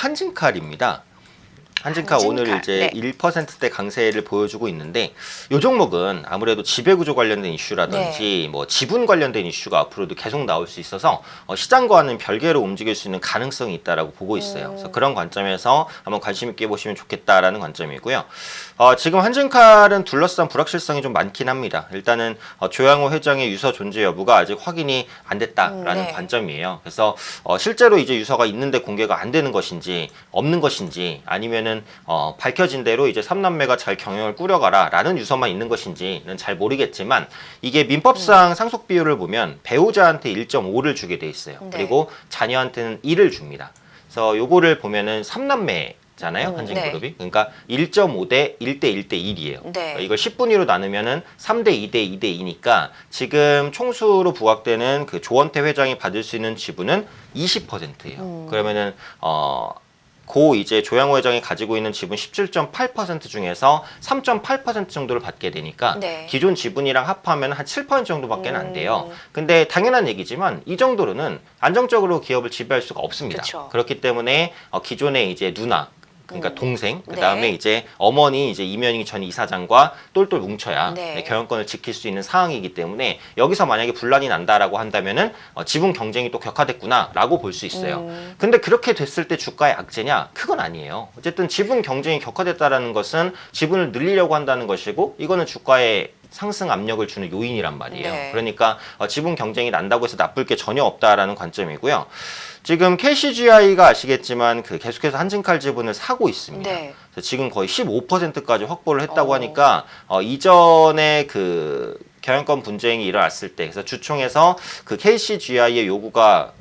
한진칼입니다. 한진칼 오늘 이제 네. 1%대 강세를 보여주고 있는데 이 종목은 아무래도 지배구조 관련된 이슈라든지 뭐 지분 관련된 이슈가 앞으로도 계속 나올 수 있어서 시장과는 별개로 움직일 수 있는 가능성이 있다라고 보고 있어요. 그래서 그런 관점에서 한번 관심 있게 보시면 좋겠다라는 관점이고요. 지금 한진칼은 둘러싼 불확실성이 좀 많긴 합니다. 일단은 조양호 회장의 유서 존재 여부가 아직 확인이 안 됐다라는 관점이에요. 그래서 실제로 이제 유서가 있는데 공개가 안 되는 것인지 없는 것인지 아니면은 밝혀진 대로 이제 삼남매가 잘 경영을 꾸려가라 라는 유서만 있는 것인지는 잘 모르겠지만 이게 민법상 상속 비율을 보면 배우자한테 1.5를 주게 돼 있어요. 그리고 자녀한테는 1을 줍니다. 그래서 요거를 보면은 삼남매잖아요. 한진그룹이. 그러니까 1.5 대 1대 1대 1이에요. 이걸 10분위로 나누면은 3대 2대 2대 2니까 지금 총수로 부각되는 그 조원태 회장이 받을 수 있는 지분은 20%예요. 그러면은 고 이제 조양호 회장이 가지고 있는 지분 17.8% 중에서 3.8% 정도를 받게 되니까 기존 지분이랑 합하면 한 7% 정도밖에 안 돼요. 근데 당연한 얘기지만 이 정도로는 안정적으로 기업을 지배할 수가 없습니다. 그렇기 때문에 기존의 이제 누나 그러니까 동생, 그 다음에 이제 어머니 이제 이면희 전 이사장과 똘똘 뭉쳐야 경영권을 지킬 수 있는 상황이기 때문에 여기서 만약에 분란이 난다라고 한다면은 지분 경쟁이 또 격화됐구나라고 볼 수 있어요. 근데 그렇게 됐을 때 주가의 악재냐? 그건 아니에요. 어쨌든 지분 경쟁이 격화됐다라는 것은 지분을 늘리려고 한다는 것이고 이거는 주가에 상승 압력을 주는 요인이란 말이에요. 그러니까 지분 경쟁이 난다고 해서 나쁠 게 전혀 없다라는 관점이고요. 지금 KCGI가 아시겠지만 그 계속해서 한진칼 지분을 사고 있습니다. 그래서 지금 거의 15%까지 확보를 했다고 하니까 이전에 그 경영권 분쟁이 일어났을 때 그래서 주총에서 그 KCGI의 요구가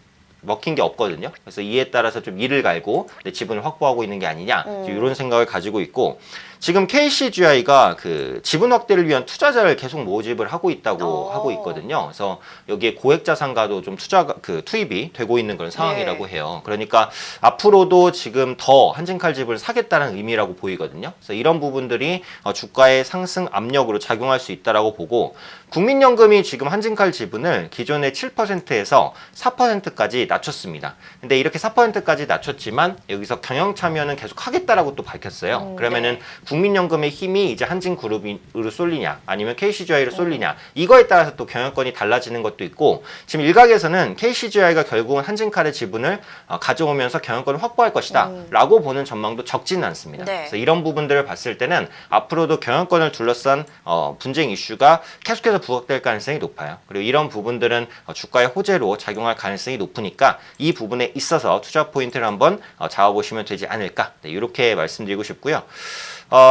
먹힌 게 없거든요. 그래서 이에 따라서 좀 이를 갈고 내 지분을 확보하고 있는 게 아니냐 이런 생각을 가지고 있고 지금 KCGI가 그 지분 확대를 위한 투자자를 계속 모집을 하고 있다고 하고 있거든요. 그래서 여기에 고액 자산가도 좀 투입이 되고 있는 그런 상황이라고 해요. 그러니까 앞으로도 지금 더 한진칼 집을 사겠다는 의미라고 보이거든요. 그래서 이런 부분들이 주가의 상승 압력으로 작용할 수 있다라고 보고 국민연금이 지금 한진칼 지분을 기존의 7%에서 4%까지 낮췄습니다. 근데 이렇게 4%까지 낮췄지만 여기서 경영 참여는 계속 하겠다라고 또 밝혔어요. 그러면은 국민연금의 힘이 이제 한진그룹으로 쏠리냐 아니면 KCGI로 쏠리냐 이거에 따라서 또 경영권이 달라지는 것도 있고 지금 일각에서는 KCGI가 결국은 한진칼의 지분을 가져오면서 경영권을 확보할 것이다 라고 보는 전망도 적지는 않습니다. 그래서 이런 부분들을 봤을 때는 앞으로도 경영권을 둘러싼 분쟁 이슈가 계속해서 부각될 가능성이 높아요. 그리고 이런 부분들은 주가의 호재로 작용할 가능성이 높으니까 이 부분에 있어서 투자 포인트를 한번 잡아보시면 되지 않을까 이렇게 말씀드리고 싶고요.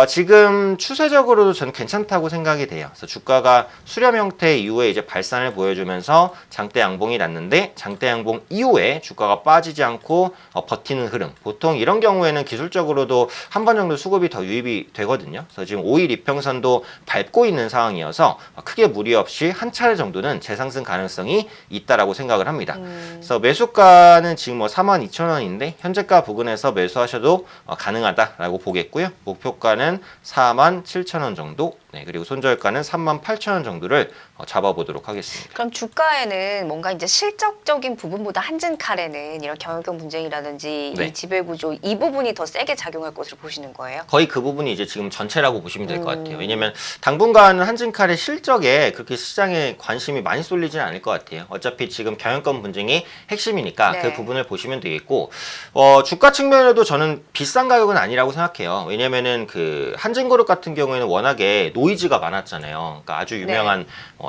지금 추세적으로도 저는 괜찮다고 생각이 돼요. 그래서 주가가 수렴 형태 이후에 이제 발산을 보여주면서 장대 양봉이 났는데 장대 양봉 이후에 주가가 빠지지 않고 버티는 흐름. 보통 이런 경우에는 기술적으로도 한 번 정도 수급이 더 유입이 되거든요. 그래서 지금 5일 이평선도 밟고 있는 상황이어서 크게 무리 없이 한 차례 정도는 재상승 가능성이 있다라고 생각을 합니다. 그래서 매수가는 지금 뭐 42,000원인데 현재가 부근에서 매수하셔도 가능하다라고 보겠고요. 목표가 는 47,000원 정도, 그리고 손절가는 38,000원 정도를 잡아보도록 하겠습니다. 그럼 주가에는 뭔가 이제 실적적인 부분보다 한진칼에는 이런 경영권 분쟁이라든지 이 지배구조 이 부분이 더 세게 작용할 것으로 보시는 거예요? 거의 그 부분이 이제 지금 전체라고 보시면 될 것 같아요. 왜냐면 당분간은 한진칼의 실적에 그렇게 시장에 관심이 많이 쏠리지는 않을 것 같아요. 어차피 지금 경영권 분쟁이 핵심이니까 그 부분을 보시면 되겠고 주가 측면에도 저는 비싼 가격은 아니라고 생각해요. 왜냐면은 그 한진그룹 같은 경우에는 워낙에 노이즈가 많았잖아요. 그러니까 아주 유명한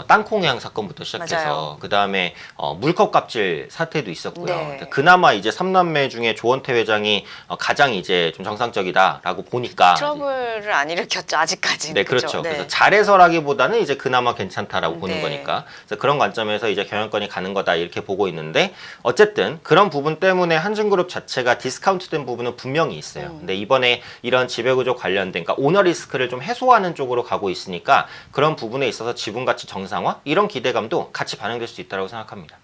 땅콩향 사건부터 시작해서 그 다음에 물컵 갑질 사태도 있었고요. 그나마 이제 삼남매 중에 조원태 회장이 가장 이제 좀 정상적이다라고 보니까 트러블을 안 일으켰죠 아직까지. 네, 그렇죠. 그래서 잘해서라기보다는 이제 그나마 괜찮다라고 보는 거니까. 그래서 그런 관점에서 이제 경영권이 가는 거다 이렇게 보고 있는데 어쨌든 그런 부분 때문에 한진그룹 자체가 디스카운트된 부분은 분명히 있어요. 근데 이번에 이런 지배구조 관련된 그러니까 오너 리스크를 좀 해소하는 쪽으로 가고 있으니까 그런 부분에 있어서 지분 가치 정상화 이런 기대감도 같이 반영될 수 있다고 생각합니다.